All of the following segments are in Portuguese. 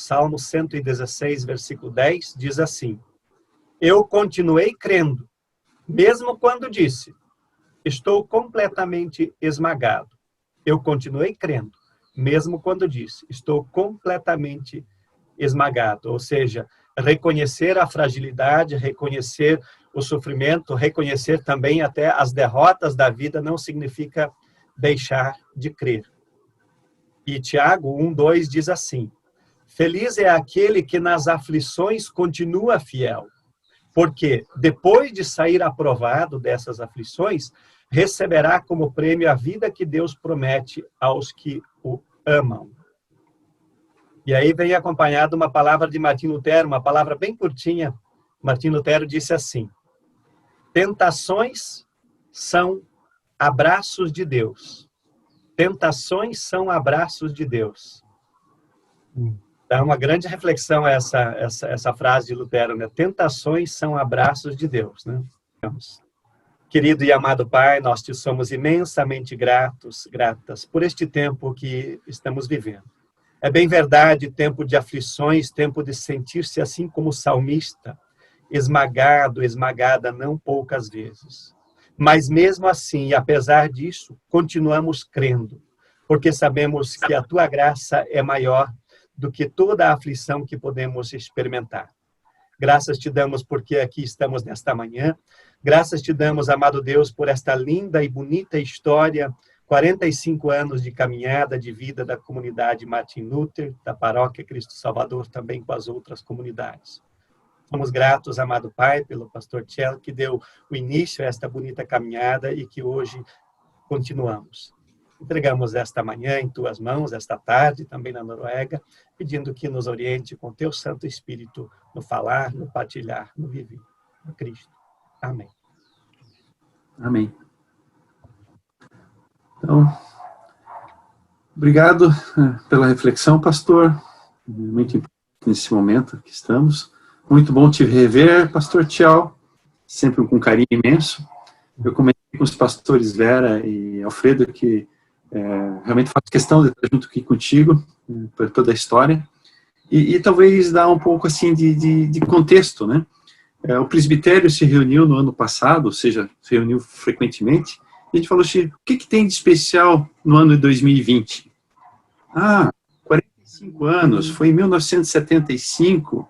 Salmo 116, versículo 10, diz assim: eu continuei crendo, mesmo quando disse, estou completamente esmagado. Eu continuei crendo, mesmo quando disse, estou completamente esmagado. Ou seja, reconhecer a fragilidade, reconhecer o sofrimento, reconhecer também até as derrotas da vida não significa deixar de crer. E Tiago 1:2 diz assim: feliz é aquele que nas aflições continua fiel, porque depois de sair aprovado dessas aflições, receberá como prêmio a vida que Deus promete aos que o amam. E aí vem acompanhado uma palavra de Martim Lutero, uma palavra bem curtinha. Martim Lutero disse assim: tentações são abraços de Deus. Tentações são abraços de Deus. Dá uma grande reflexão essa frase de Lutero, né? Tentações são abraços de Deus, né? Querido e amado Pai, nós te somos imensamente gratas por este tempo que estamos vivendo. É bem verdade, tempo de aflições, tempo de sentir-se assim como o salmista, esmagado, esmagada não poucas vezes. Mas mesmo assim, e apesar disso, continuamos crendo, porque sabemos que a tua graça é maior do que toda a aflição que podemos experimentar. Graças te damos porque aqui estamos nesta manhã. Graças te damos, amado Deus, por esta linda e bonita história, 45 anos de caminhada de vida da comunidade Martin Luther, da Paróquia Cristo Salvador, também com as outras comunidades. Somos gratos, amado Pai, pelo pastor Tchel, que deu o início a esta bonita caminhada e que hoje continuamos. Entregamos esta manhã em tuas mãos, esta tarde, também na Noruega, pedindo que nos oriente com teu Santo Espírito no falar, no partilhar, no viver. No Cristo. Amém. Amém. Então, obrigado pela reflexão, pastor. Muito importante nesse momento que estamos. Muito bom te rever, pastor Tchel, sempre com carinho imenso. Eu comentei com os pastores Vera e Alfredo que realmente faço questão de estar junto aqui contigo, por toda a história, e talvez dar um pouco assim de contexto, né? O presbitério se reuniu no ano passado, ou seja, se reuniu frequentemente, e a gente falou assim, o que tem de especial no ano de 2020? 45 anos, foi em 1975,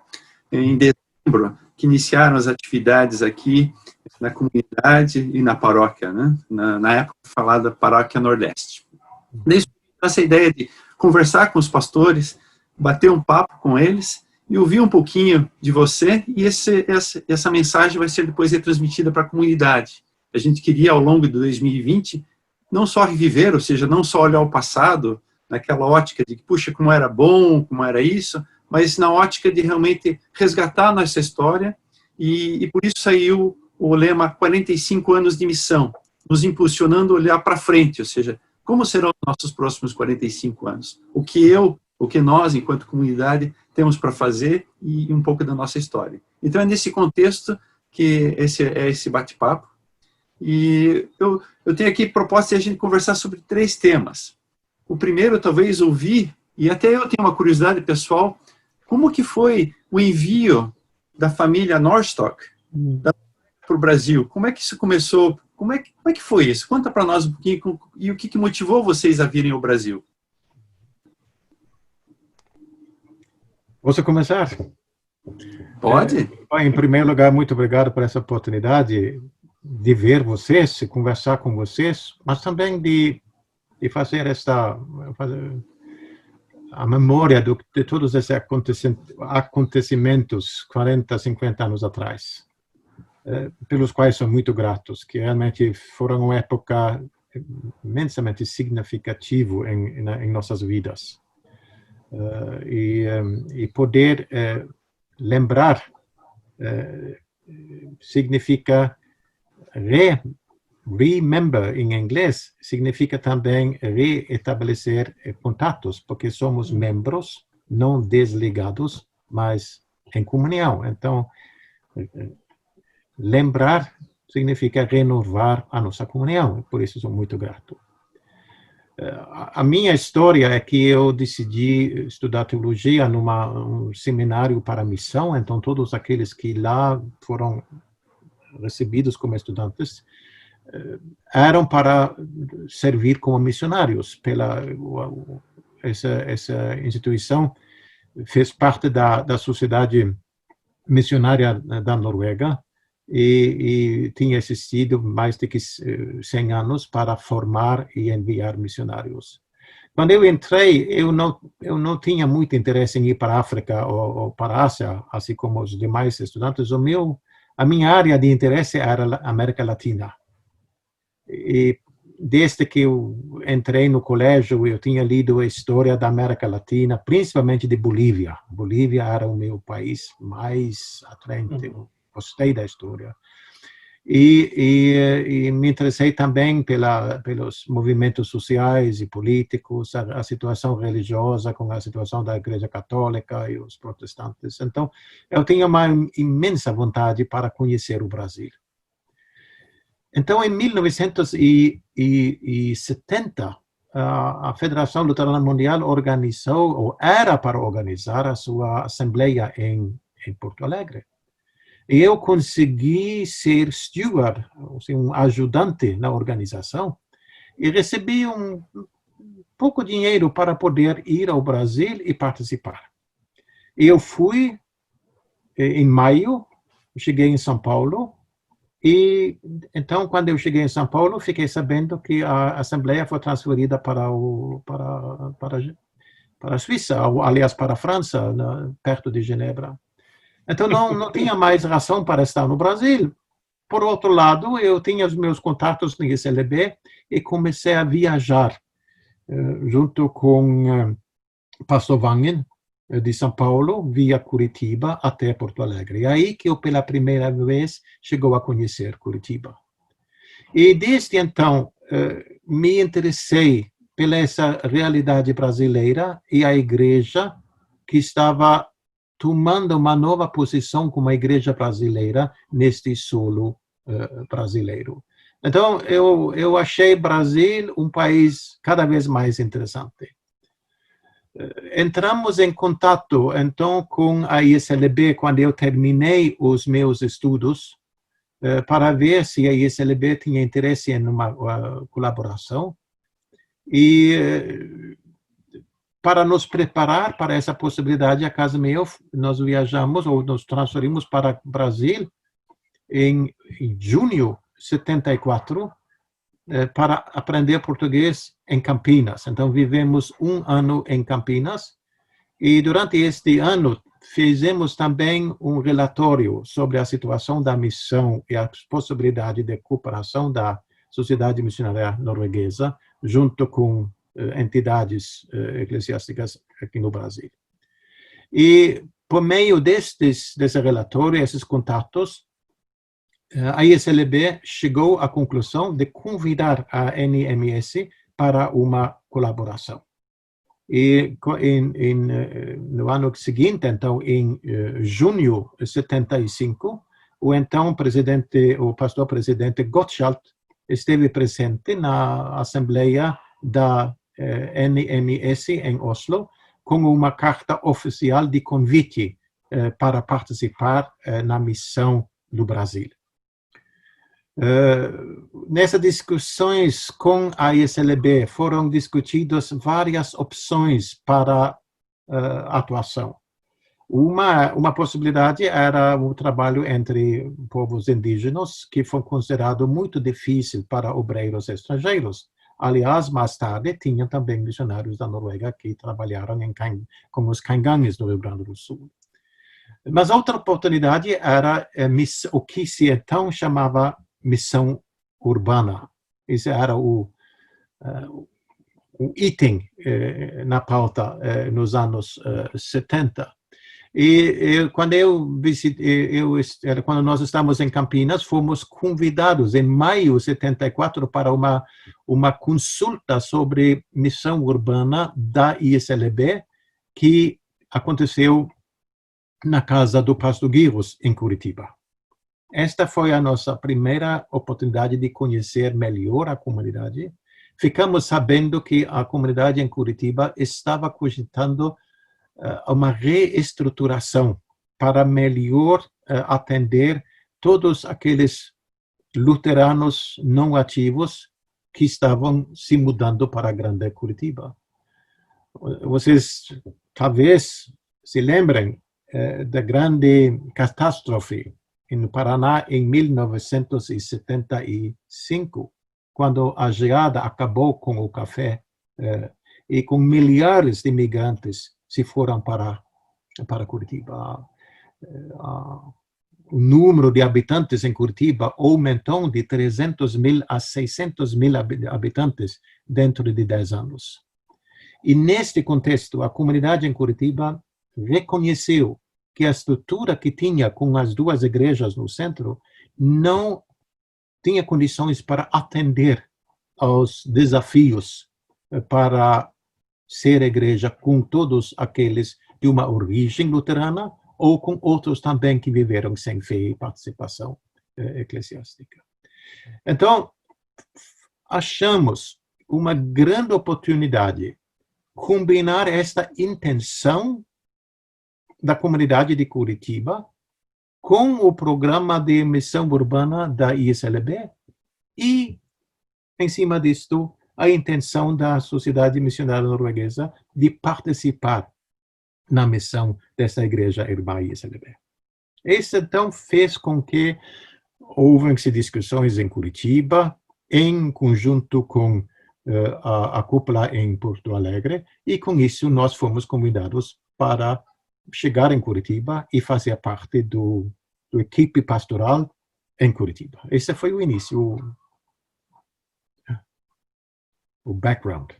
em dezembro, que iniciaram as atividades aqui na comunidade e na paróquia, né? Na época falada Paróquia Nordeste. Desde essa ideia de conversar com os pastores, bater um papo com eles e ouvir um pouquinho de você, e essa mensagem vai ser depois retransmitida para a comunidade. A gente queria, ao longo de 2020, não só reviver, ou seja, não só olhar o passado, naquela ótica de, puxa, como era bom, como era isso, mas na ótica de realmente resgatar a nossa história, e por isso saiu o lema 45 anos de missão, nos impulsionando a olhar para frente, ou seja, como serão os nossos próximos 45 anos? O que nós, enquanto comunidade, temos para fazer e um pouco da nossa história. Então, é nesse contexto que esse bate-papo. E eu tenho aqui proposta de a gente conversar sobre 3 temas. O primeiro, talvez, ouvir, e até eu tenho uma curiosidade pessoal, como que foi o envio da família Norstock para o Brasil? Como é que isso começou? Como é que foi isso? Conta para nós um pouquinho, e o que motivou vocês a virem ao Brasil? Posso começar? Pode. Em primeiro lugar, muito obrigado por essa oportunidade de ver vocês, de conversar com vocês, mas também de fazer a memória de todos esses acontecimentos 40, 50 anos atrás, pelos quais sou muito gratos, que realmente foram uma época imensamente significativa em nossas vidas. E poder lembrar significa remember em inglês significa também reestabelecer contatos, porque somos membros não desligados, mas em comunhão. Então, lembrar significa renovar a nossa comunhão, por isso sou muito grato. A minha história é que eu decidi estudar teologia num seminário para missão, então todos aqueles que lá foram recebidos como estudantes eram para servir como missionários. Essa instituição fez parte da sociedade missionária da Noruega e tinha existido mais de 100 anos para formar e enviar missionários. Quando eu entrei, eu não tinha muito interesse em ir para a África ou para a Ásia, assim como os demais estudantes. A minha área de interesse era a América Latina. E desde que eu entrei no colégio, eu tinha lido a história da América Latina, principalmente de Bolívia. Bolívia era o meu país mais atraente. Gostei da história. E me interessei também pelos movimentos sociais e políticos, a situação religiosa com a situação da Igreja Católica e os protestantes. Então, eu tinha uma imensa vontade para conhecer o Brasil. Então, em 1970, a Federação Luterana Mundial organizou, ou era para organizar, a sua assembleia em Porto Alegre. E eu consegui ser steward, um ajudante na organização, e recebi pouco dinheiro para poder ir ao Brasil e participar. E eu fui em maio, cheguei em São Paulo, e então, quando eu cheguei em São Paulo, fiquei sabendo que a Assembleia foi transferida para a Suíça, ou, aliás, para a França, perto de Genebra. Então, não tinha mais razão para estar no Brasil. Por outro lado, eu tinha os meus contatos no ISLB e comecei a viajar junto com Pastor Wangen, de São Paulo, via Curitiba até Porto Alegre. E aí que eu, pela primeira vez, chegou a conhecer Curitiba. E desde então, me interessei pela essa realidade brasileira e a igreja que estava tomando uma nova posição como a igreja brasileira neste solo brasileiro. Então, eu achei Brasil um país cada vez mais interessante. Entramos em contato, então, com a ISLB quando eu terminei os meus estudos, para ver se a ISLB tinha interesse em uma colaboração. E para nos preparar para essa possibilidade, a casa e eu, nós viajamos ou nos transferimos para o Brasil em junho de 74 para aprender português em Campinas. Então, vivemos um ano em Campinas e durante este ano fizemos também um relatório sobre a situação da missão e a possibilidade de cooperação da Sociedade Missionária Norueguesa junto com entidades eclesiásticas aqui no Brasil. E por meio desse relatório, esses contatos, a ISLB chegou à conclusão de convidar a NMS para uma colaboração. E no ano seguinte, então, em junho de 75, o pastor presidente Gottschalk esteve presente na Assembleia da NMS em Oslo com uma carta oficial de convite para participar na missão do Brasil. Nessas discussões com a ISLB foram discutidas várias opções para atuação. Uma possibilidade era o trabalho entre povos indígenas, que foi considerado muito difícil para obreiros estrangeiros. Aliás, mais tarde, tinha também missionários da Noruega que trabalharam com os Kangangues do Rio Grande do Sul. Mas outra oportunidade era o que se então chamava missão urbana. Esse era o item na pauta nos anos 70. E quando nós estávamos em Campinas, fomos convidados em maio de 74 para uma consulta sobre missão urbana da ISLB, que aconteceu na casa do pastor Gyros, em Curitiba. Esta foi a nossa primeira oportunidade de conhecer melhor a comunidade, ficamos sabendo que a comunidade em Curitiba estava cogitando uma reestruturação para melhor atender todos aqueles luteranos não ativos que estavam se mudando para a Grande Curitiba. Vocês talvez se lembrem da grande catástrofe no Paraná em 1975, quando a geada acabou com o café e com milhares de imigrantes se foram para Curitiba. O número de habitantes em Curitiba aumentou de 300 mil a 600 mil habitantes dentro de 10 anos. E neste contexto, a comunidade em Curitiba reconheceu que a estrutura que tinha com as duas igrejas no centro não tinha condições para atender aos desafios para ser igreja com todos aqueles de uma origem luterana ou com outros também que viveram sem fé e participação eclesiástica. Então, achamos uma grande oportunidade combinar esta intenção da comunidade de Curitiba com o programa de missão urbana da ISLB e, em cima disto, a intenção da Sociedade Missionária Norueguesa de participar na missão dessa igreja irmã ISLB. Isso, então, fez com que houvesse discussões em Curitiba, em conjunto com a cúpula em Porto Alegre, e com isso nós fomos convidados para chegar em Curitiba e fazer parte do equipe pastoral em Curitiba. Esse foi o início, o background.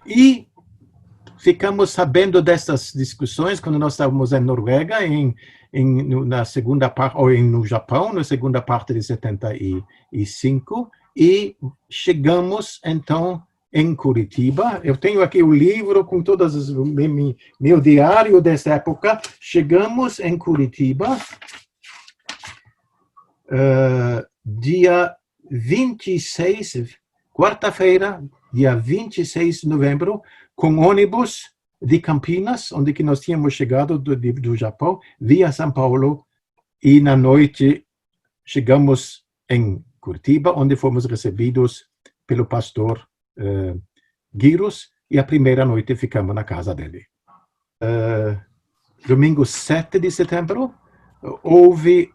E ficamos sabendo dessas discussões quando nós estávamos em Noruega, na segunda parte, ou no Japão, na segunda parte de 75, e chegamos, então, em Curitiba. Eu tenho aqui o livro com todas as meu diário dessa época. Chegamos em Curitiba dia 26, quarta-feira, dia 26 de novembro, com ônibus de Campinas, onde que nós tínhamos chegado do Japão, via São Paulo, e na noite chegamos em Curitiba, onde fomos recebidos pelo pastor Giros, e a primeira noite ficamos na casa dele. Domingo 7 de setembro, houve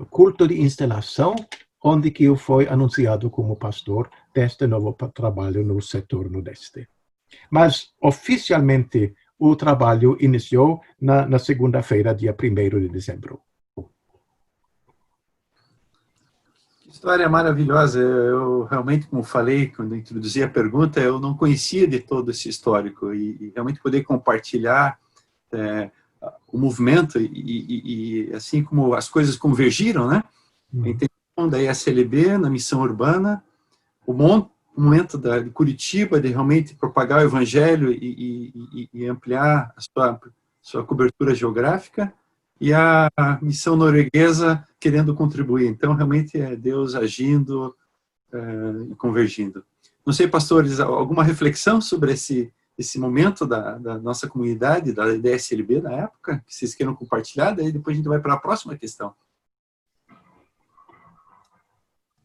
culto de instalação, onde que eu fui anunciado como pastor deste novo trabalho no setor nordeste. Mas, oficialmente, o trabalho iniciou na segunda-feira, dia 1º de dezembro. História maravilhosa. Eu realmente, como falei, quando introduzi a pergunta, eu não conhecia de todo esse histórico e realmente poder compartilhar o movimento e assim como as coisas convergiram, né? A intenção da ISLB na missão urbana, o momento de Curitiba de realmente propagar o evangelho e ampliar a sua cobertura geográfica, e a missão norueguesa querendo contribuir. Então, realmente é Deus agindo e convergindo. Não sei, pastores, alguma reflexão sobre esse momento da nossa comunidade, da ISLB na época, que vocês queiram compartilhar? Daí depois a gente vai para a próxima questão.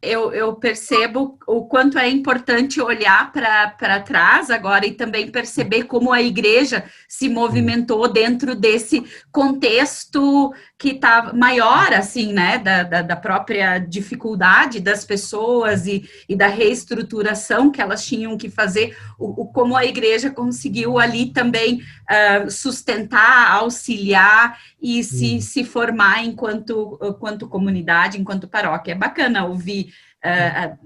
Eu percebo o quanto é importante olhar para trás agora e também perceber como a igreja se movimentou dentro desse contexto que está maior, assim, né, da própria dificuldade das pessoas e da reestruturação que elas tinham que fazer, como a igreja conseguiu ali também sustentar, auxiliar e se formar enquanto comunidade, enquanto paróquia. É bacana ouvir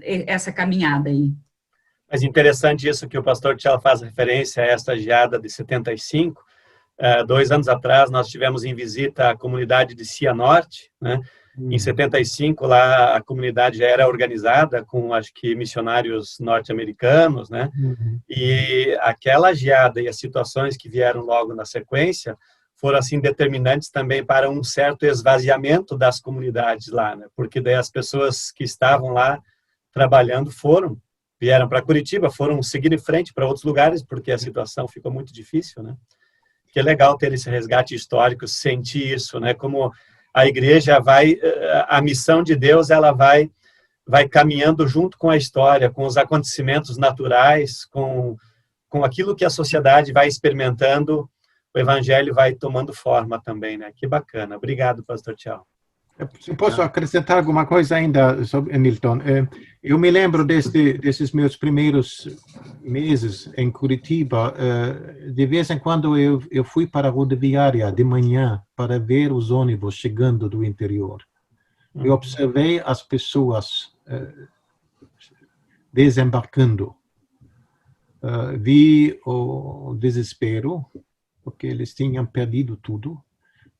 essa caminhada aí. Mas interessante isso que o pastor Tchela faz referência a esta geada de 75. 2 anos atrás, nós tivemos em visita a comunidade de Cianorte, né? Em 75, lá a comunidade já era organizada com, acho que, missionários norte-americanos, né? E aquela geada e as situações que vieram logo na sequência foram, assim, determinantes também para um certo esvaziamento das comunidades lá, né? Porque daí as pessoas que estavam lá trabalhando vieram para Curitiba, foram seguir em frente para outros lugares, porque a situação ficou muito difícil, né? Que é legal ter esse resgate histórico, sentir isso, né? Como a igreja a missão de Deus, ela vai caminhando junto com a história, com os acontecimentos naturais, com aquilo que a sociedade vai experimentando, o evangelho vai tomando forma também, né? Que bacana. Obrigado, pastor Tchau. Se posso acrescentar alguma coisa ainda sobre Nilton. Eu me lembro desses meus primeiros meses em Curitiba. De vez em quando eu fui para a rodoviária de manhã para ver os ônibus chegando do interior. Eu observei as pessoas desembarcando. Vi o desespero, porque eles tinham perdido tudo.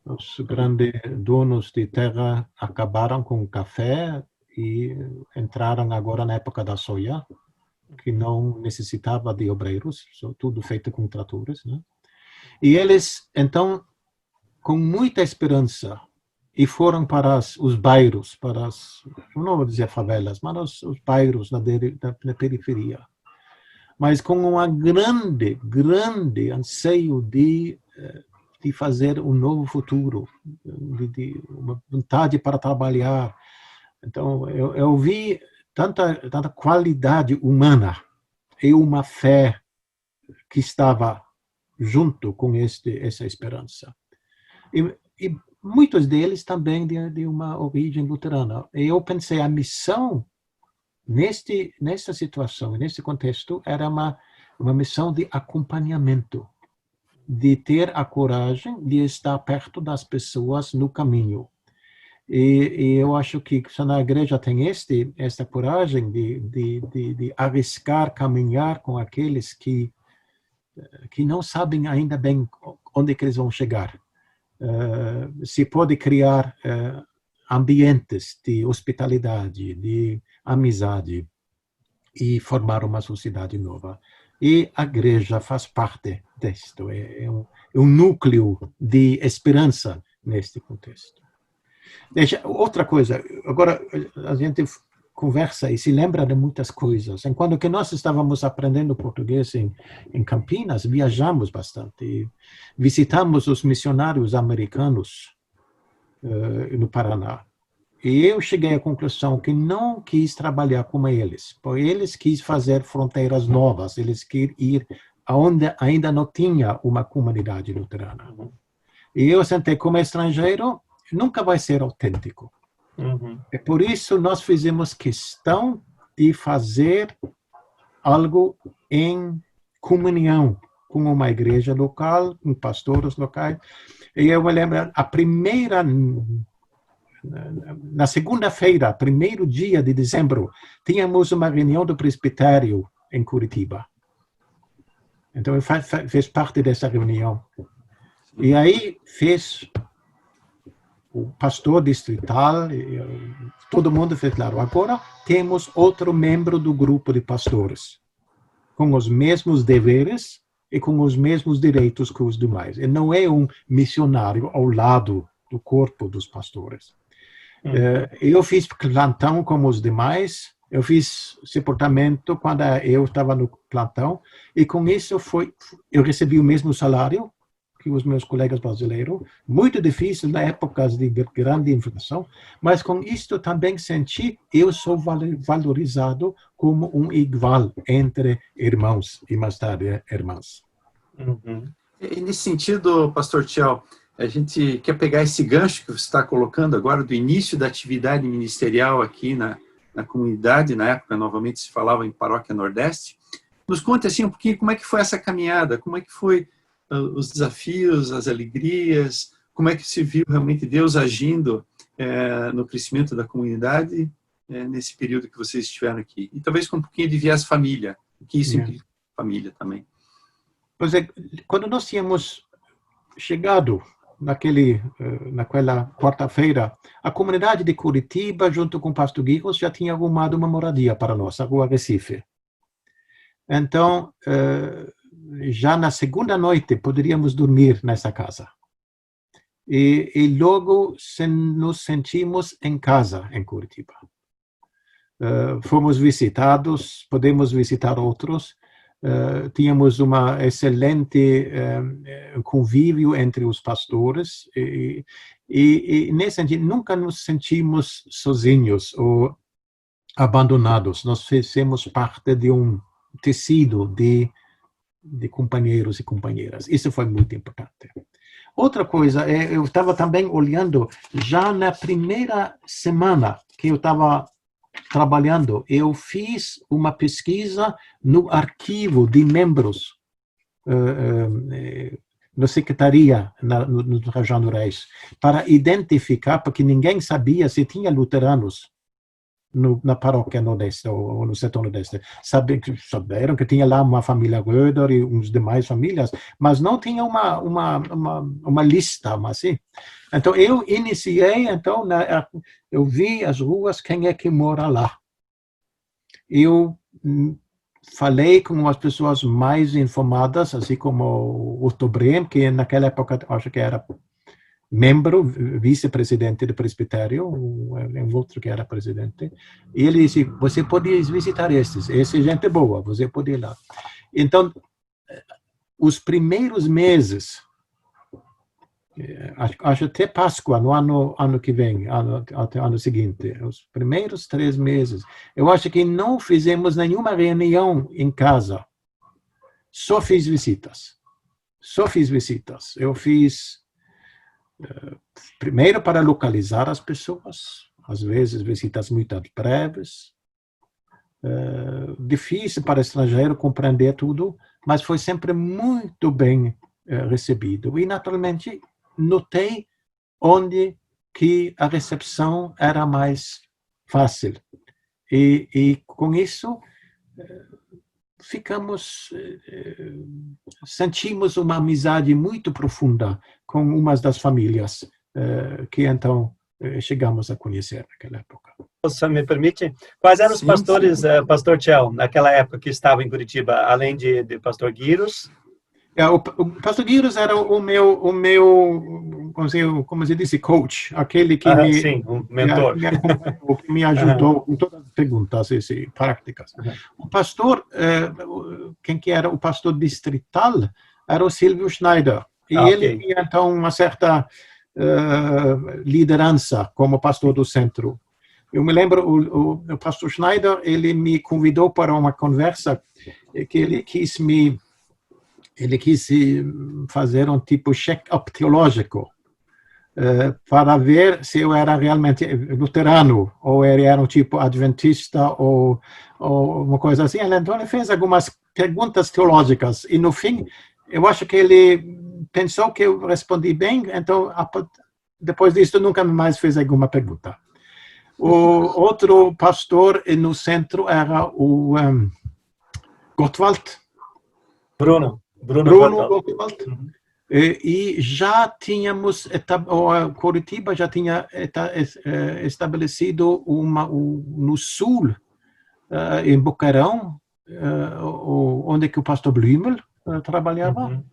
Os grandes donos de terra acabaram com o café e entraram agora na época da soja, que não necessitava de obreiros, tudo feito com tratores, né? E eles, então, com muita esperança, e foram para os bairros, eu não vou dizer favelas, mas os bairros na periferia. Mas com um grande anseio de fazer um novo futuro, de uma vontade para trabalhar. Então, eu vi tanta qualidade humana e uma fé que estava junto com essa esperança. E muitos deles também de uma origem luterana. E eu pensei, a missão nessa situação, nesse contexto, era uma missão de acompanhamento, de ter a coragem de estar perto das pessoas no caminho. E eu acho que se na igreja tem esta coragem de arriscar, caminhar com aqueles que não sabem ainda bem onde que eles vão chegar. Se pode criar ambientes de hospitalidade, de amizade e formar uma sociedade nova. E a igreja faz parte disto, é um núcleo de esperança neste contexto. Outra coisa, agora a gente conversa e se lembra de muitas coisas. Enquanto que nós estávamos aprendendo português em Campinas, viajamos bastante, e visitamos os missionários americanos no Paraná. E eu cheguei à conclusão que não quis trabalhar como eles, porque eles quis fazer fronteiras novas, eles queriam ir aonde ainda não tinha uma comunidade luterana. E eu sentei como estrangeiro, nunca vai ser autêntico. E por isso nós fizemos questão de fazer algo em comunhão com uma igreja local, com pastores locais. E eu me lembro, na segunda-feira, primeiro dia de dezembro, tínhamos uma reunião do presbitério em Curitiba. Então, eu fiz parte dessa reunião. E aí fez o pastor distrital, todo mundo fez claro. Agora temos outro membro do grupo de pastores, com os mesmos deveres e com os mesmos direitos que os demais. E não é um missionário ao lado do corpo dos pastores. Eu fiz plantão como os demais, eu fiz suportamento quando eu estava no plantão, e com isso eu recebi o mesmo salário que os meus colegas brasileiros, muito difícil na época de grande inflação, mas com isto também senti eu sou valorizado como um igual entre irmãos e mais tarde irmãs. E nesse sentido, pastor Tchau, a gente quer pegar esse gancho que você está colocando agora do início da atividade ministerial aqui na comunidade, na época novamente se falava em Paróquia Nordeste. Nos conte assim um pouquinho como é que foi essa caminhada, como é que foi os desafios, as alegrias, como é que se viu realmente Deus agindo no crescimento da comunidade nesse período que vocês estiveram aqui. E talvez com um pouquinho de viés família, o que isso implica família também. Pois é, quando nós tínhamos chegado naquela quarta-feira, a comunidade de Curitiba, junto com o pastor Guigos, já tinha arrumado uma moradia para nós, a Rua Recife. Então, já na segunda noite, poderíamos dormir nessa casa. E logo nos sentimos em casa, em Curitiba. fomos visitados, podemos visitar outros. Tínhamos uma excelente convívio entre os pastores e nesse sentido nunca nos sentimos sozinhos ou abandonados. Nós fizemos parte de um tecido de companheiros e companheiras. Isso foi muito importante. Outra coisa, eu estava também olhando, já na primeira semana que eu estava trabalhando, eu fiz uma pesquisa no arquivo de membros na secretaria no Trajano Reis, para identificar, porque ninguém sabia se tinha luteranos na paróquia nordeste ou no setor nordeste. Saberam que tinha lá uma família Röder e uns demais famílias, mas não tinha uma lista, assim. Então, eu iniciei, eu vi as ruas, quem é que mora lá. Eu falei com as pessoas mais informadas, assim como o Otto Brehm, que naquela época acho que era membro, vice-presidente do presbitério, um outro que era presidente, e ele disse, você pode visitar essa é gente boa, você pode ir lá. Então, os primeiros meses, acho até Páscoa, no ano que vem, até ano seguinte, os primeiros 3 meses, eu acho que não fizemos nenhuma reunião em casa, só fiz visitas. Eu fiz primeiro para localizar as pessoas, às vezes visitas muito breves, difícil para estrangeiro compreender tudo, mas foi sempre muito bem recebido. E, naturalmente, notei onde que a recepção era mais fácil. E com isso, sentimos uma amizade muito profunda com uma das famílias que então chegamos a conhecer naquela época. Você me permite? Quais eram os pastores, pastor Tchel, naquela época que estavam em Curitiba, além de pastor Guiros? O pastor Guiros era o meu como se diz, coach, aquele que um mentor. que me ajudou com todas as perguntas e práticas. O pastor, quem que era o pastor distrital, era o Silvio Schneider. E ele tinha, então, uma certa liderança como pastor do centro. Eu me lembro, o pastor Schneider, ele me convidou para uma conversa que ele quis fazer um tipo check-up teológico para ver se eu era realmente luterano ou ele era um tipo adventista ou uma coisa assim. Então ele fez algumas perguntas teológicas e no fim eu acho que ele pensou que eu respondi bem, então depois disso nunca mais fez alguma pergunta. O outro pastor no centro era o Gottwald. Bruno Gottwald. E já tínhamos, Curitiba já tinha estabelecido no sul, em Boqueirão, onde que o pastor Blümel trabalhava.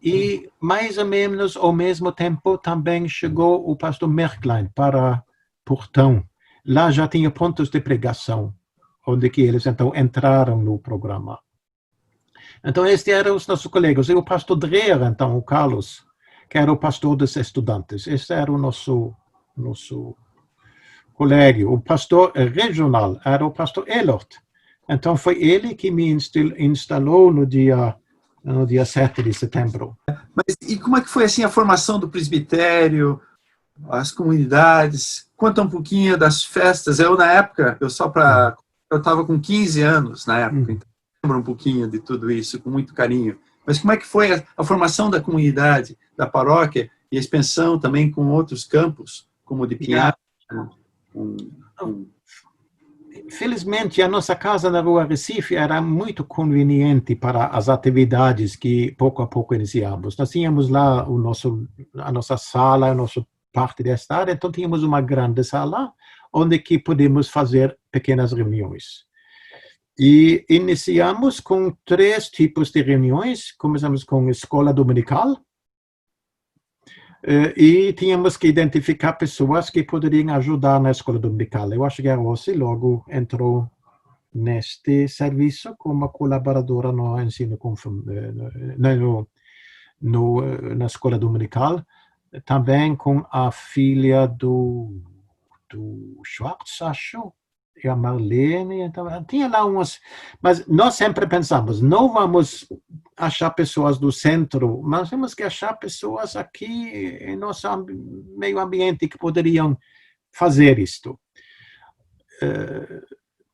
E mais ou menos ao mesmo tempo também chegou o pastor Merklein para Portão. Lá já tinha pontos de pregação, onde que eles então entraram no programa. Então, estes eram os nossos colegas. E o pastor Dreher, então, o Carlos, que era o pastor dos estudantes. Esse era o nosso colega. O pastor regional era o pastor Elort. Então, foi ele que me instalou no dia 7 de setembro. Mas e como é que foi assim a formação do presbitério, as comunidades? Conta um pouquinho das festas. Eu, na época, eu estava com 15 anos na época, então lembro um pouquinho de tudo isso, com muito carinho. Mas como é que foi a formação da comunidade, da paróquia, e a expansão também com outros campos, como o de Pinhais? Felizmente, a nossa casa na Rua Recife era muito conveniente para as atividades que pouco a pouco iniciamos. Nós tínhamos lá a nossa sala, a nossa parte da estada, então tínhamos uma grande sala onde que podemos fazer pequenas reuniões. E iniciamos com 3 tipos de reuniões. Começamos com escola dominical. E tínhamos que identificar pessoas que poderiam ajudar na escola dominical. Eu acho que a Rose logo entrou neste serviço como colaboradora no ensino na escola dominical, também com a filha do Schwartz, acho, e a Marlene. Então, tinha lá umas, mas nós sempre pensamos, não vamos achar pessoas do centro, mas temos que achar pessoas aqui em nosso meio ambiente que poderiam fazer isto.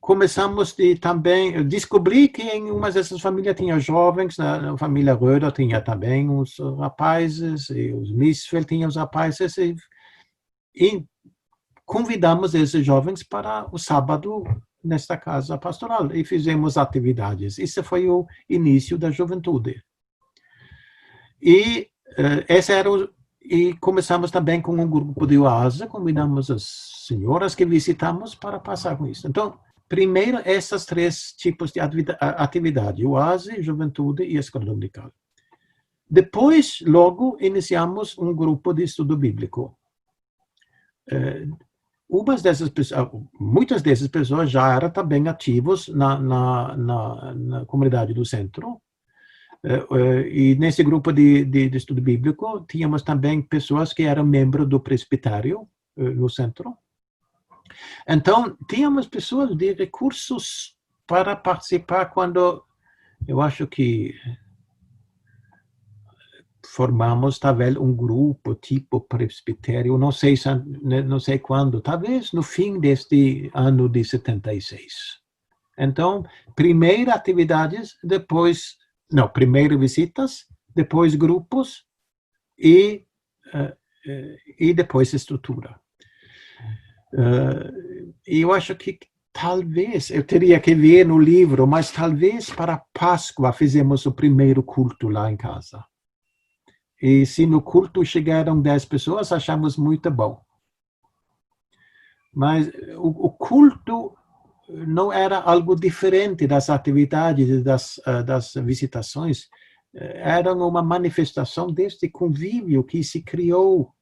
Começamos também descobrir que em uma dessas famílias tinha jovens, na família Röder tinha também os rapazes, e os Misfeld tinham os rapazes, e convidamos esses jovens para o sábado nesta casa pastoral e fizemos atividades. Isso foi o início da juventude. E e começamos também com um grupo de oásis, convidamos as senhoras que visitamos para passar com isso. Então, primeiro, esses 3 tipos de atividade, oásis, juventude e escola dominical. Depois, logo, iniciamos um grupo de estudo bíblico. Muitas dessas pessoas já eram também ativos na comunidade do centro. E nesse grupo de estudo bíblico, tínhamos também pessoas que eram membros do presbitério no centro. Então, tínhamos pessoas de recursos para participar quando, eu acho que formamos talvez um grupo tipo presbitério, não sei quando, talvez no fim deste ano de 76. Então, primeiro atividades, primeiro visitas, depois grupos e depois estrutura. E eu acho que talvez, eu teria que ver no livro, mas talvez para Páscoa fizemos o primeiro culto lá em casa. E se no culto chegaram 10 pessoas, achamos muito bom. Mas o culto não era algo diferente das atividades e das visitações. Era uma manifestação deste convívio que se criou.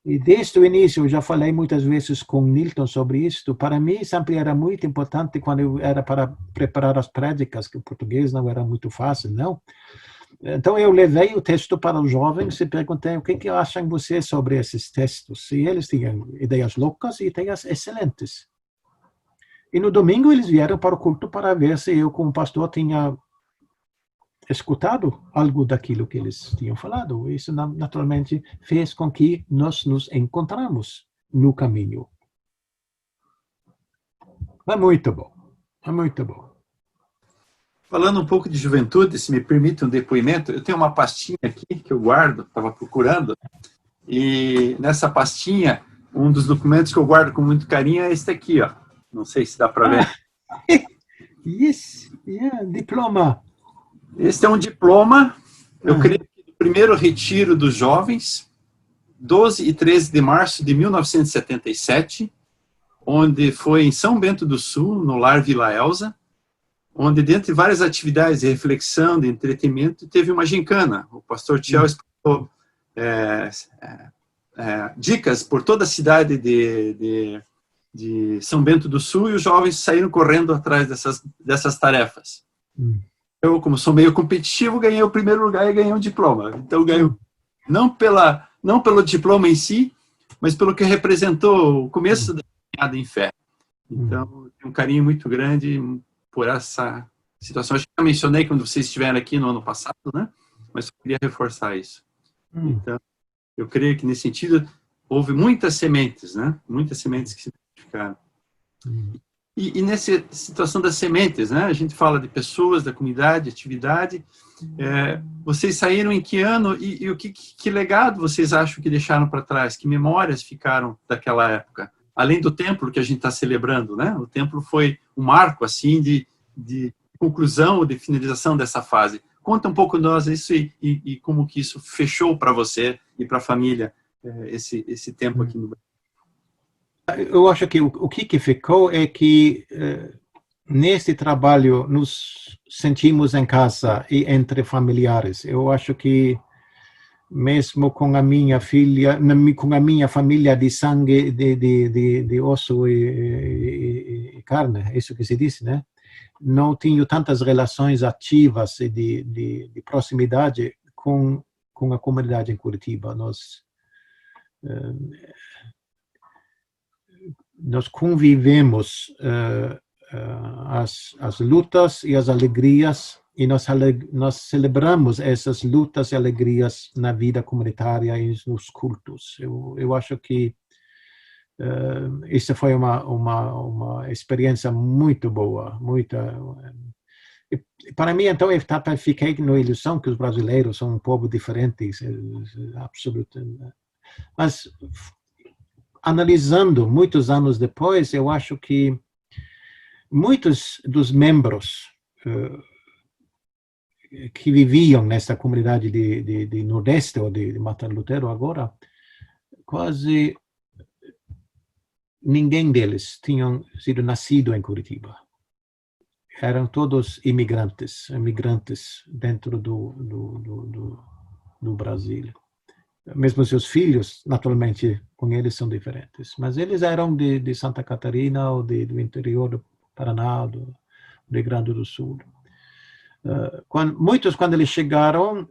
E desde o início, eu já falei muitas vezes com Nilton sobre isto, para mim sempre era muito importante quando eu era para preparar as prédicas, que o português não era muito fácil, não. Então eu levei o texto para os jovens e perguntei o que acham vocês sobre esses textos. E eles tinham ideias loucas e ideias excelentes. E no domingo eles vieram para o culto para ver se eu, como pastor, tinha escutado algo daquilo que eles tinham falado. Isso naturalmente fez com que nós nos encontramos no caminho. É muito bom. É muito bom. Falando um pouco de juventude, se me permite um depoimento, eu tenho uma pastinha aqui que eu guardo, estava procurando, e nessa pastinha, um dos documentos que eu guardo com muito carinho é este aqui, ó. Não sei se dá para ver. Yes, yeah, diploma. Este é um diploma, eu creio que do primeiro retiro dos jovens, 12 e 13 de março de 1977, onde foi em São Bento do Sul, no Lar Vila Elza, onde, dentre várias atividades de reflexão, de entretenimento, teve uma gincana. O pastor Tiel explicou dicas por toda a cidade de São Bento do Sul, e os jovens saíram correndo atrás dessas tarefas. Eu, como sou meio competitivo, ganhei o primeiro lugar e ganhei um diploma. Então, ganho não pelo diploma em si, mas pelo que representou o começo da caminhada em fé. Então, tenho um carinho muito grande por essa situação. Acho que eu mencionei quando vocês estiveram aqui no ano passado, né? Mas eu queria reforçar isso. Então, eu creio que nesse sentido houve muitas sementes, né? Muitas sementes que se identificaram. E nessa situação das sementes, né? A gente fala de pessoas, da comunidade, atividade. Vocês saíram em que ano e que legado vocês acham que deixaram para trás? Que memórias ficaram daquela época? Além do templo que a gente está celebrando, né? O templo foi um marco, assim, de conclusão ou de finalização dessa fase. Conta um pouco nós isso e como que isso fechou para você e para a família esse tempo aqui no Brasil. Eu acho que o que ficou é que neste trabalho nos sentimos em casa e entre familiares. Eu acho que mesmo com a minha filha, com a minha família de sangue, de osso e carne, é isso que se diz, né? Não tenho tantas relações ativas e de proximidade com a comunidade em Curitiba. Nós convivemos as lutas e as alegrias, e nós celebramos essas lutas e alegrias na vida comunitária e nos cultos. Eu acho que isso foi uma experiência muito boa, para mim, então, eu fiquei na ilusão que os brasileiros são um povo diferente, absolutamente. Mas, analisando muitos anos depois, eu acho que muitos dos membros que viviam nessa comunidade de Nordeste ou de Martin Lutero agora, quase ninguém deles tinham sido nascido em Curitiba. Eram todos imigrantes dentro do Brasil. Mesmo seus filhos, naturalmente, com eles são diferentes. Mas eles eram de Santa Catarina ou do interior do Paraná, do Rio Grande do Sul. Muitos, quando eles chegaram,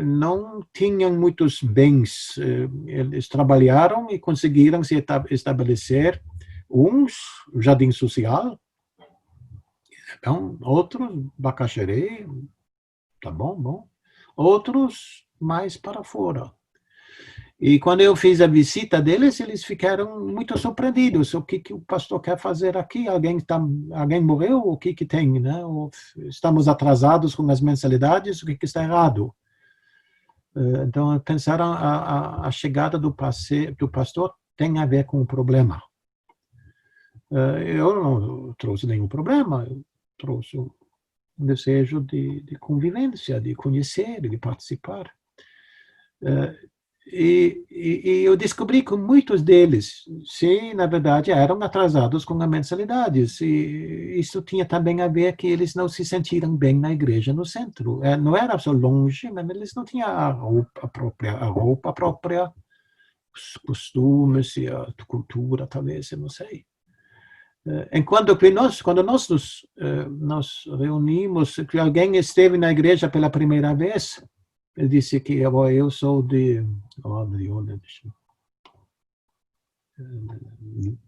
não tinham muitos bens. Eles trabalharam e conseguiram se estabelecer. Uns, jardim social. Então, outros, Bacaxerê, tá bom. Outros, mais para fora. E quando eu fiz a visita deles, eles ficaram muito surpreendidos. O que o pastor quer fazer aqui? Alguém morreu? O que tem? Né? Estamos atrasados com as mensalidades? O que está errado? Então, pensaram a chegada do pastor tem a ver com o problema. Eu não trouxe nenhum problema. Eu trouxe um desejo de convivência, de conhecer, de participar. E eu descobri que muitos deles, sim, na verdade, eram atrasados com as mensalidades. E isso tinha também a ver que eles não se sentiram bem na igreja no centro. Não era só longe, mas eles não tinham a roupa própria, os costumes e a cultura, talvez, eu não sei. Enquanto que quando nós nos reunimos, que alguém esteve na igreja pela primeira vez, ele disse que eu sou de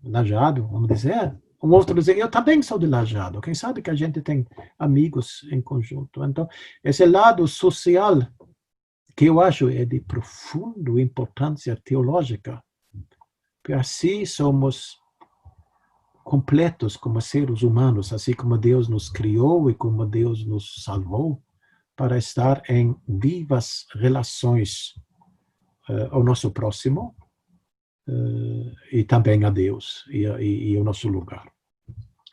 Lajado, vamos dizer. Um outro dizer, eu também sou de Lajado. Quem sabe que a gente tem amigos em conjunto. Então, esse lado social, que eu acho é de profunda importância teológica, porque assim somos completos como seres humanos, assim como Deus nos criou e como Deus nos salvou, para estar em vivas relações ao nosso próximo e também a Deus e ao nosso lugar.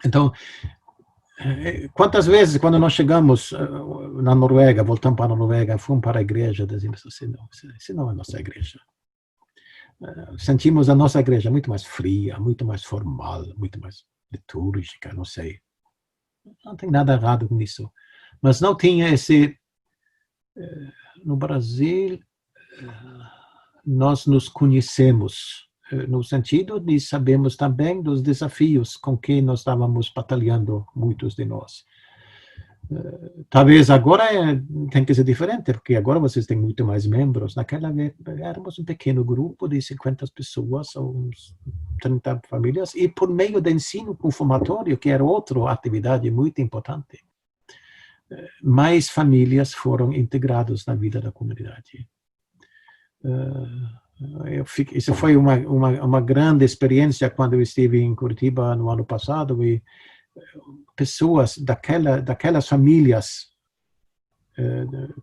Então, quantas vezes, quando nós chegamos na Noruega, voltamos para a Noruega, fomos para a igreja, dizemos assim, isso não é a nossa igreja. Sentimos a nossa igreja muito mais fria, muito mais formal, muito mais litúrgica, não sei. Não tem nada errado com isso. Mas não tinha no Brasil, nós nos conhecemos, no sentido de sabemos também dos desafios com que nós estávamos batalhando, muitos de nós. Talvez agora tem que ser diferente, porque agora vocês têm muito mais membros. Naquela vez éramos um pequeno grupo de 50 pessoas, ou uns 30 famílias, e por meio do ensino conformatório, que era outra atividade muito importante, mais famílias foram integradas na vida da comunidade. Isso foi uma grande experiência quando eu estive em Curitiba no ano passado, e pessoas daquelas famílias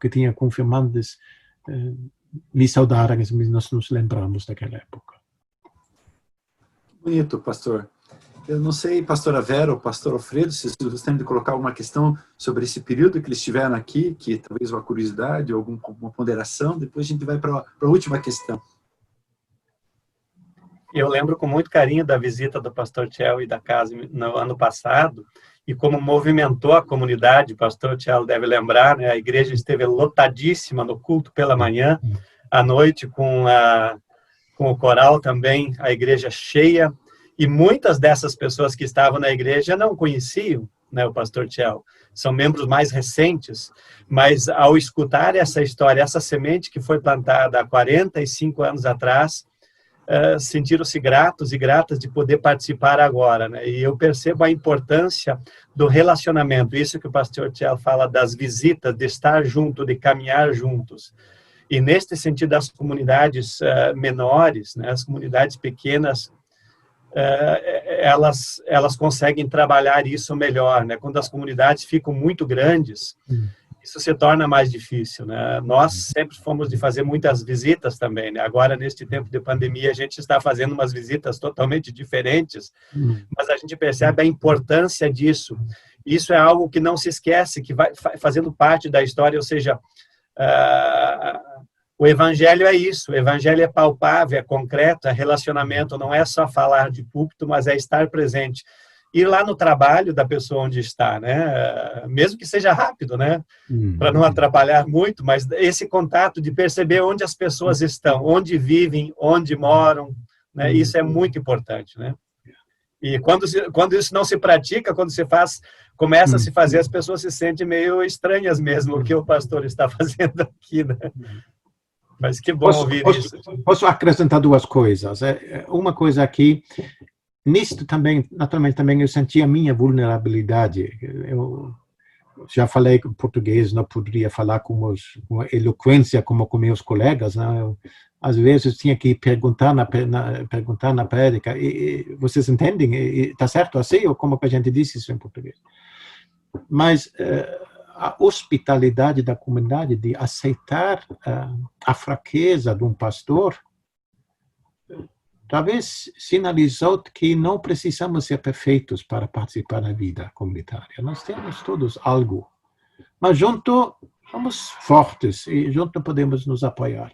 que tinham confirmantes me saudaram, nós nos lembramos daquela época. Bonito, pastor. Eu não sei, pastora Vera ou pastor Alfredo, se vocês gostariam de colocar alguma questão sobre esse período que eles estiveram aqui, que talvez uma curiosidade ou alguma ponderação, depois a gente vai para a última questão. Eu lembro com muito carinho da visita do pastor Tchel e da casa no ano passado, e como movimentou a comunidade, o pastor Tchel deve lembrar, né? A igreja esteve lotadíssima no culto pela manhã, à noite com o coral também, a igreja cheia, e muitas dessas pessoas que estavam na igreja não conheciam, né, o pastor Tchel. São membros mais recentes, mas ao escutar essa história, essa semente que foi plantada há 45 anos atrás, sentiram-se gratos e gratas de poder participar agora, né? E eu percebo a importância do relacionamento, isso que o pastor Tchel fala das visitas, de estar junto, de caminhar juntos. E neste sentido, as comunidades menores, né, as comunidades pequenas, elas conseguem trabalhar isso melhor, né? Quando as comunidades ficam muito grandes, isso se torna mais difícil, né? Nós sempre fomos de fazer muitas visitas também, né? Agora, neste tempo de pandemia, a gente está fazendo umas visitas totalmente diferentes, mas a gente percebe a importância disso. Isso é algo que não se esquece, que vai fazendo parte da história, ou seja, o evangelho é isso, o evangelho é palpável, é concreto, é relacionamento, não é só falar de púlpito, mas é estar presente. Ir lá no trabalho da pessoa onde está, né? Mesmo que seja rápido, né? Para não atrapalhar muito, mas esse contato de perceber onde as pessoas estão, onde vivem, onde moram, né? Isso é muito importante, né? E quando isso não se pratica, quando se faz, começa a se fazer, as pessoas se sentem meio estranhas mesmo, o que o pastor está fazendo aqui, né? Mas que bom ouvir isso. Posso acrescentar duas coisas. Uma coisa aqui, nisto também, naturalmente também eu senti a minha vulnerabilidade. Eu já falei em português, não poderia falar com eloquência como com meus colegas, né? Eu, às vezes tinha que perguntar na prédica, vocês entendem? Está certo assim? Ou como que a gente disse isso em português? Mas a hospitalidade da comunidade de aceitar a fraqueza de um pastor, talvez sinalizou que não precisamos ser perfeitos para participar da vida comunitária. Nós temos todos algo, mas junto somos fortes e junto podemos nos apoiar.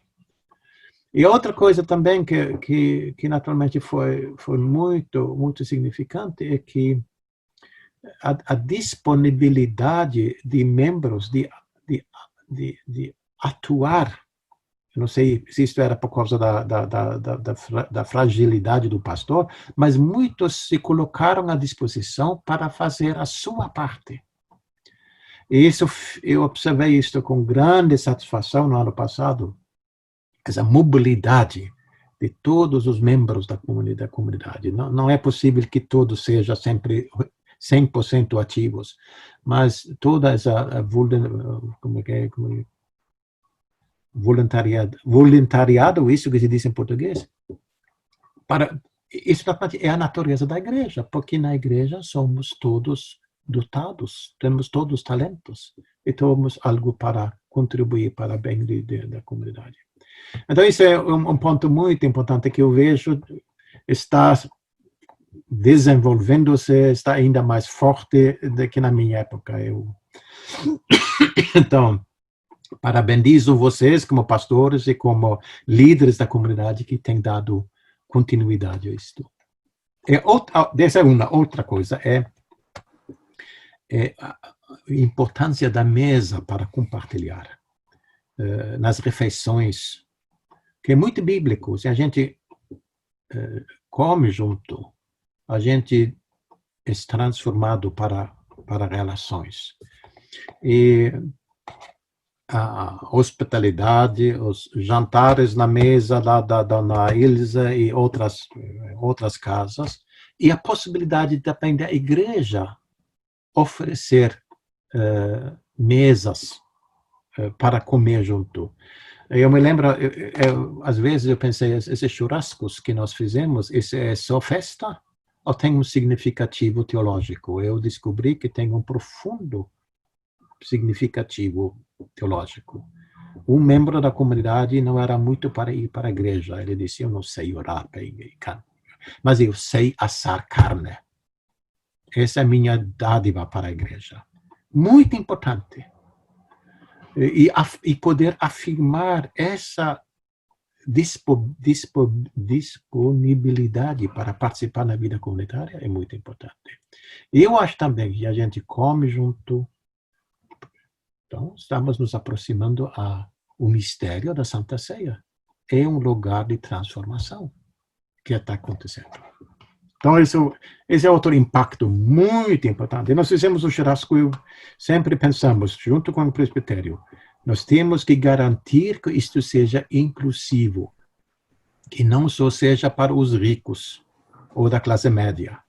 E outra coisa também que naturalmente foi muito significante é que a disponibilidade de membros de atuar, não sei se isso era por causa da fragilidade do pastor, mas muitos se colocaram à disposição para fazer a sua parte. E isso, eu observei isso com grande satisfação no ano passado, essa mobilidade de todos os membros da comunidade. Não é possível que todos sejam sempre 100% ativos, mas toda essa voluntariado, isso que se diz em português, isso é a natureza da igreja, porque na igreja somos todos dotados, temos todos talentos e temos algo para contribuir para o bem da comunidade. Então, isso é um ponto muito importante que eu vejo está desenvolvendo-se, está ainda mais forte do que na minha época. Então, parabenizo vocês como pastores e como líderes da comunidade que têm dado continuidade a isto. Essa é uma. Outra coisa é a importância da mesa para compartilhar nas refeições, que é muito bíblico. Se a gente come junto, a gente é transformado para relações. E a hospitalidade, os jantares na mesa na Ilza e outras casas, e a possibilidade também da igreja oferecer mesas para comer junto. Eu me lembro, às vezes eu pensei, esses churrascos que nós fizemos, isso é só festa ou tem um significativo teológico? Eu descobri que tem um profundo significativo teológico. Um membro da comunidade não era muito para ir para a igreja. Ele disse, eu não sei orar, mas eu sei assar carne. Essa é a minha dádiva para a igreja. Muito importante. E poder afirmar essa disponibilidade para participar na vida comunitária é muito importante. Eu acho também que a gente come junto. Então, estamos nos aproximando ao mistério da Santa Ceia. É um lugar de transformação que está acontecendo. Então, esse é outro impacto muito importante. Nós fizemos o churrasco e sempre pensamos, junto com o presbitério, nós temos que garantir que isto seja inclusivo, que não só seja para os ricos ou da classe média.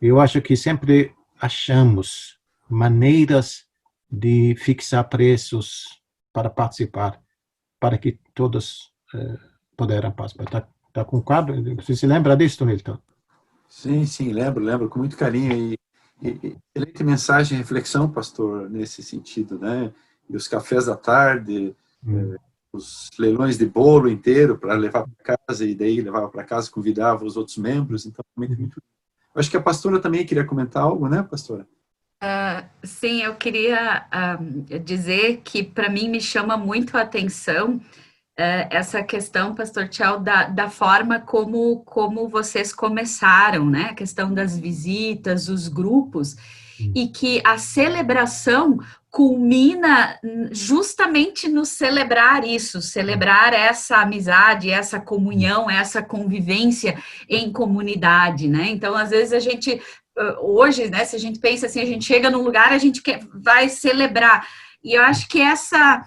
Eu acho que sempre achamos maneiras de fixar preços para participar, para que todos puderam participar. Tá com o quadro? Você se lembra disso, Nilton? Sim, lembro, com muito carinho. E excelente mensagem e reflexão, pastor, nesse sentido, né? E os cafés da tarde, os leilões de bolo inteiro para levar para casa, e daí levava para casa, convidava os outros membros. Então, muito. Eu acho que a pastora também queria comentar algo, né, pastora? Sim, eu queria dizer que para mim me chama muito a atenção essa questão, pastor Tchau, da forma como vocês começaram, né? A questão das visitas, os grupos, e que a celebração culmina justamente no celebrar isso, celebrar essa amizade, essa comunhão, essa convivência em comunidade, né? Então, às vezes a gente, hoje, né, se a gente pensa assim, a gente chega num lugar, a gente vai celebrar, e eu acho que essa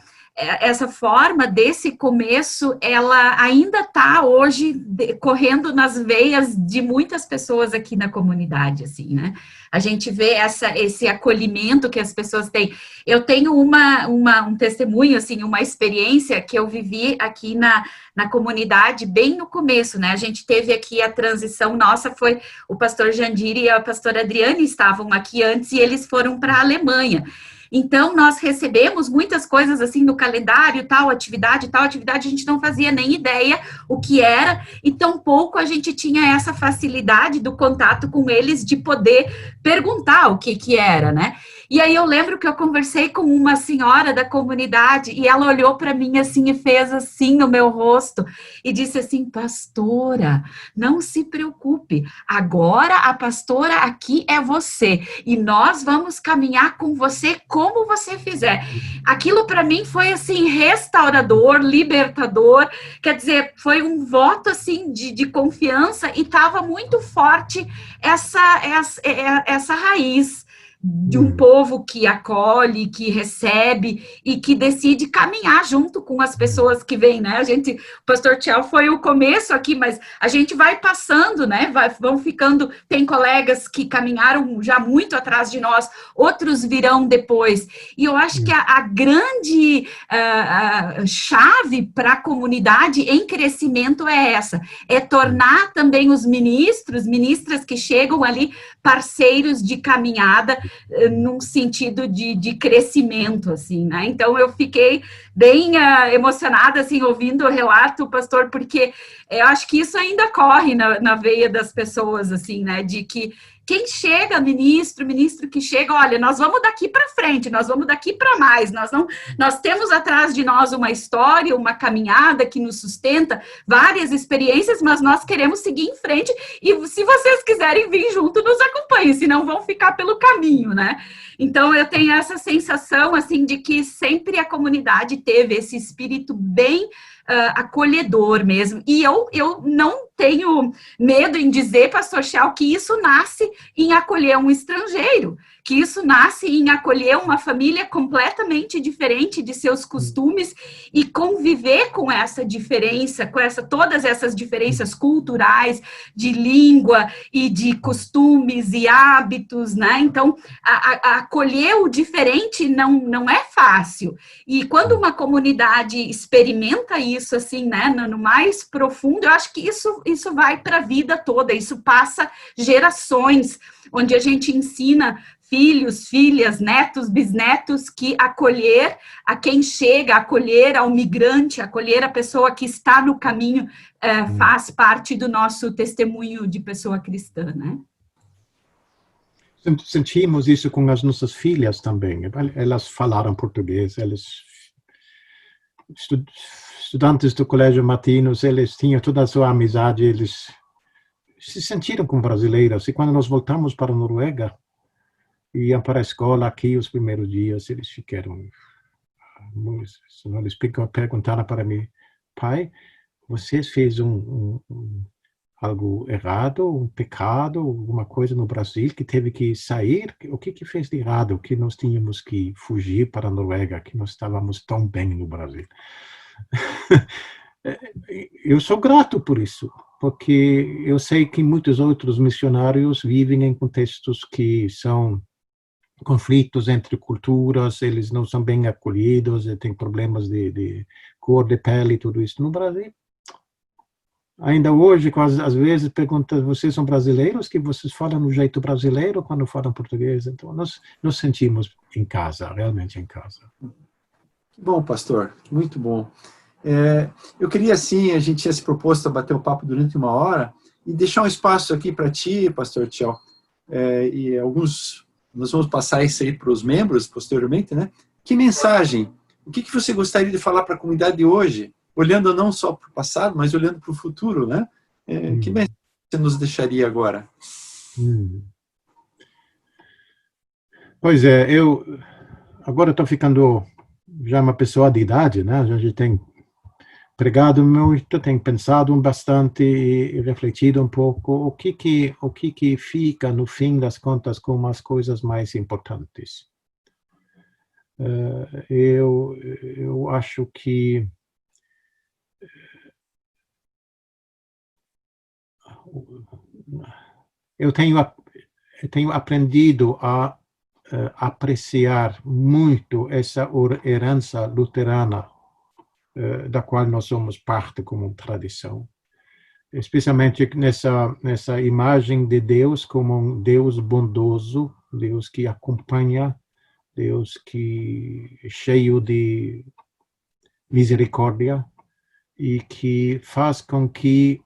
forma desse começo, ela ainda está hoje correndo nas veias de muitas pessoas aqui na comunidade, assim, né? A gente vê esse acolhimento que as pessoas têm. Eu tenho um testemunho, assim, uma experiência que eu vivi aqui na comunidade bem no começo, né? A gente teve aqui a transição nossa, foi o pastor Jandir e a pastora Adriane estavam aqui antes e eles foram para a Alemanha. Então, nós recebemos muitas coisas assim no calendário, tal atividade, a gente não fazia nem ideia o que era, e tampouco a gente tinha essa facilidade do contato com eles de poder perguntar o que era, né? E aí eu lembro que eu conversei com uma senhora da comunidade e ela olhou para mim assim e fez assim no meu rosto e disse assim: pastora, não se preocupe, agora a pastora aqui é você e nós vamos caminhar com você como você fizer. Aquilo para mim foi assim restaurador, libertador, quer dizer, foi um voto assim de confiança e estava muito forte essa raiz de um povo que acolhe, que recebe e que decide caminhar junto com as pessoas que vêm, né? O pastor Tchau foi o começo aqui, mas a gente vai passando, né? Vão ficando, tem colegas que caminharam já muito atrás de nós, outros virão depois. E eu acho que a grande chave para a comunidade em crescimento é essa, é tornar também os ministras que chegam ali parceiros de caminhada, num sentido de crescimento, assim, né? Então, eu fiquei bem emocionada, assim, ouvindo o relato, pastor, porque eu acho que isso ainda corre na veia das pessoas, assim, né? De que quem chega, ministro que chega, olha, nós vamos daqui para frente, nós vamos daqui para mais, nós temos atrás de nós uma história, uma caminhada que nos sustenta, várias experiências, mas nós queremos seguir em frente e se vocês quiserem vir junto, nos acompanhem, senão vão ficar pelo caminho, né? Então, eu tenho essa sensação, assim, de que sempre a comunidade teve esse espírito bem acolhedor mesmo. E eu não tenho medo em dizer, pastor Tchau, que isso nasce em acolher um estrangeiro, que isso nasce em acolher uma família completamente diferente de seus costumes e conviver com essa diferença, com todas essas diferenças culturais, de língua e de costumes e hábitos, né? Então, acolher o diferente não é fácil. E quando uma comunidade experimenta isso, assim, né, no mais profundo, eu acho que isso vai para a vida toda, isso passa gerações, onde a gente ensina filhos, filhas, netos, bisnetos, que acolher a quem chega, acolher ao migrante, acolher a pessoa que está no caminho, faz parte do nosso testemunho de pessoa cristã, né? Sentimos isso com as nossas filhas também. Elas falaram português, elas estudantes do Colégio Martinus, eles tinham toda a sua amizade, eles se sentiram como brasileiros. E quando nós voltamos para a Noruega, iam para a escola aqui os primeiros dias, eles ficaram... Eles perguntaram para mim, pai, você fez algo errado, um pecado, alguma coisa no Brasil que teve que sair? O que fez de errado? Que nós tínhamos que fugir para a Noruega, que nós estávamos tão bem no Brasil? Eu sou grato por isso, porque eu sei que muitos outros missionários vivem em contextos que são conflitos entre culturas, eles não são bem acolhidos, tem problemas de cor de pele e tudo isso. No Brasil, ainda hoje, quase às vezes, perguntam, vocês são brasileiros? Que vocês falam no jeito brasileiro quando falam português? Então, nós nos sentimos em casa, realmente em casa. Bom, pastor, muito bom. Eu queria, assim, a gente tinha se proposto a bater o papo durante 1 hora e deixar um espaço aqui para ti, pastor Tchel, e nós vamos passar isso aí para os membros posteriormente, né? Que mensagem, o que você gostaria de falar para a comunidade de hoje, olhando não só para o passado, mas olhando para o futuro, né? Que mensagem você nos deixaria agora? Pois é, eu agora estou ficando já uma pessoa de idade, né? A gente tem pregado muito, tem pensado bastante e refletido um pouco o que fica, no fim das contas, como as coisas mais importantes. Eu acho que eu tenho aprendido a apreciar muito essa herança luterana da qual nós somos parte como tradição, especialmente nessa imagem de Deus como um Deus bondoso, Deus que acompanha, Deus que é cheio de misericórdia e que faz com que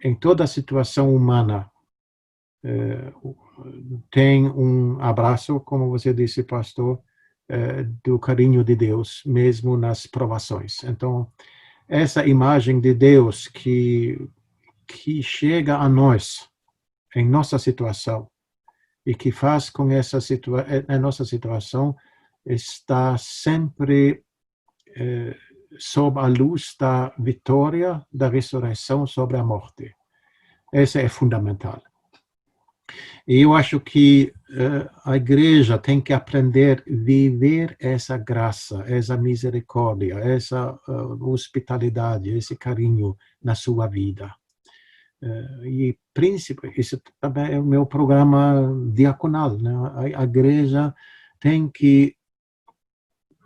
em toda a situação humana tem um abraço, como você disse, pastor, do carinho de Deus, mesmo nas provações. Então, essa imagem de Deus que chega a nós, em nossa situação, e que faz com a nossa situação está sempre sob a luz da vitória, da ressurreição sobre a morte. Essa é fundamental. E eu acho que a igreja tem que aprender a viver essa graça, essa misericórdia, essa hospitalidade, esse carinho na sua vida. E isso também é o meu programa diaconal, né? A igreja tem que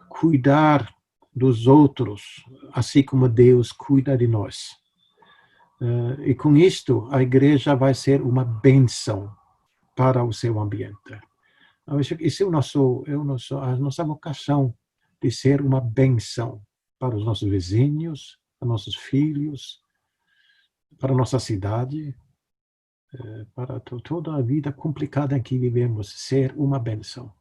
cuidar dos outros, assim como Deus cuida de nós. E com isto, a igreja vai ser uma bênção para o seu ambiente. Isso é a nossa vocação de ser uma bênção para os nossos vizinhos, para nossos filhos, para a nossa cidade, para toda a vida complicada em que vivemos, ser uma bênção.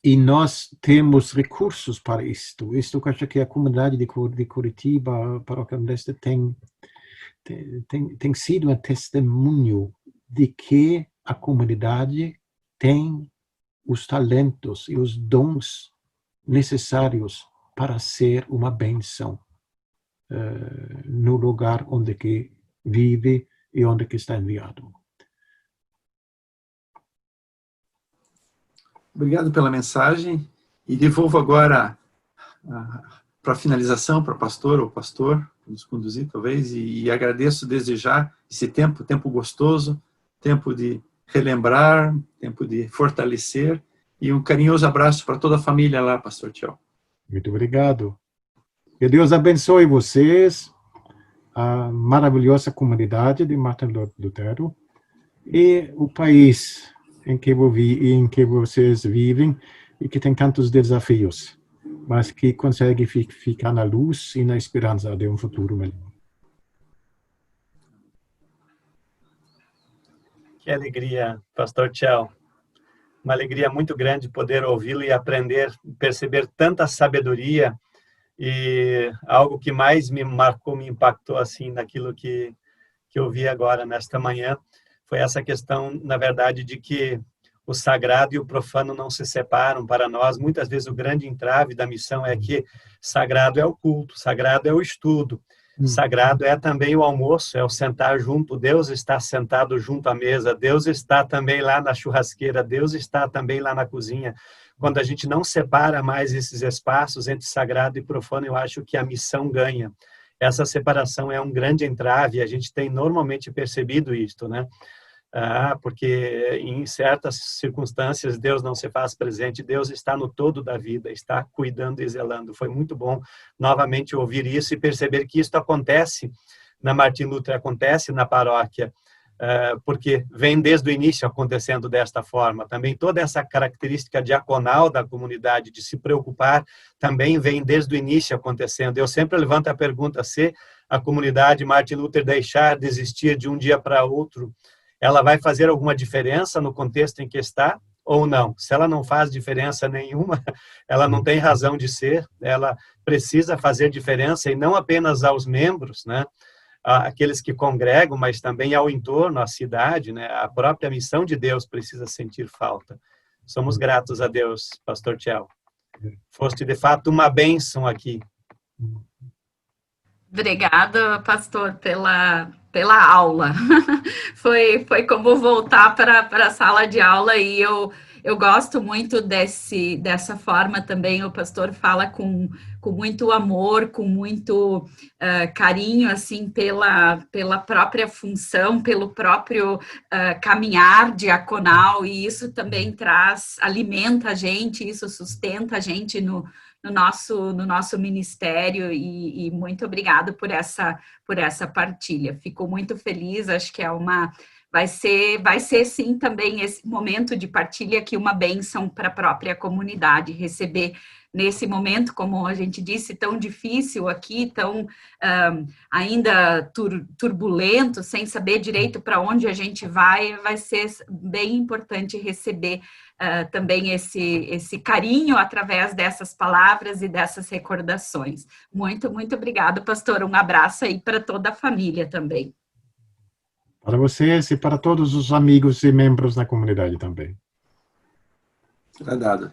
E nós temos recursos para isto. Isto eu acho que a comunidade de Curitiba, Paróquia Nordeste, tem sido um testemunho de que a comunidade tem os talentos e os dons necessários para ser uma bênção no lugar onde que vive e onde que está enviado. Obrigado pela mensagem e devolvo agora para a finalização para o pastor ou pastor nos conduzir talvez e agradeço desde já esse tempo gostoso, tempo de relembrar, tempo de fortalecer e um carinhoso abraço para toda a família lá, pastor Tchel. Muito obrigado. Que Deus abençoe vocês, a maravilhosa comunidade de Martin Lutero e o país em que vocês vivem e que tem tantos desafios, mas que consegue ficar na luz e na esperança de um futuro melhor. Que alegria, pastor Tchel. uma alegria muito grande poder ouvi-lo e aprender, perceber tanta sabedoria, e algo que mais me marcou, me impactou assim naquilo que eu vi agora nesta manhã, foi essa questão, na verdade, de que o sagrado e o profano não se separam para nós. Muitas vezes o grande entrave da missão é que sagrado é o culto, sagrado é o estudo, sagrado é também o almoço, é o sentar junto. Deus está sentado junto à mesa, Deus está também lá na churrasqueira, Deus está também lá na cozinha. Quando a gente não separa mais esses espaços entre sagrado e profano, eu acho que a missão ganha. Essa separação é um grande entrave, a gente tem normalmente percebido isto, né? Porque em certas circunstâncias Deus não se faz presente, Deus está no todo da vida, está cuidando e zelando. Foi muito bom novamente ouvir isso e perceber que isso acontece na Martin Luther, acontece na paróquia, porque vem desde o início acontecendo desta forma. Também toda essa característica diaconal da comunidade, de se preocupar, também vem desde o início acontecendo. Eu sempre levanto a pergunta, se a comunidade Martin Luther deixar de existir de um dia para outro, ela vai fazer alguma diferença no contexto em que está ou não? Se ela não faz diferença nenhuma, ela não tem razão de ser, ela precisa fazer diferença, e não apenas aos membros, né? Aqueles que congregam, mas também ao entorno, à cidade, né? A própria missão de Deus precisa sentir falta. Somos gratos a Deus, Pastor Tchel. Foste, de fato, uma bênção aqui. Obrigada, pastor, pela aula. Foi como voltar para a sala de aula, e eu gosto muito dessa forma também. O pastor fala com muito amor, com muito carinho, assim, pela própria função, pelo próprio caminhar diaconal, e isso também alimenta a gente, isso sustenta a gente no nosso ministério, e muito obrigado por essa partilha. Fico muito feliz, acho que vai ser sim também esse momento de partilha aqui uma bênção para a própria comunidade, receber nesse momento, como a gente disse, tão difícil aqui, tão ainda turbulento, sem saber direito para onde a gente vai ser bem importante receber também esse carinho através dessas palavras e dessas recordações. Muito, muito obrigada, pastor. Um abraço aí para toda a família também. Para vocês e para todos os amigos e membros da comunidade também. Será dado.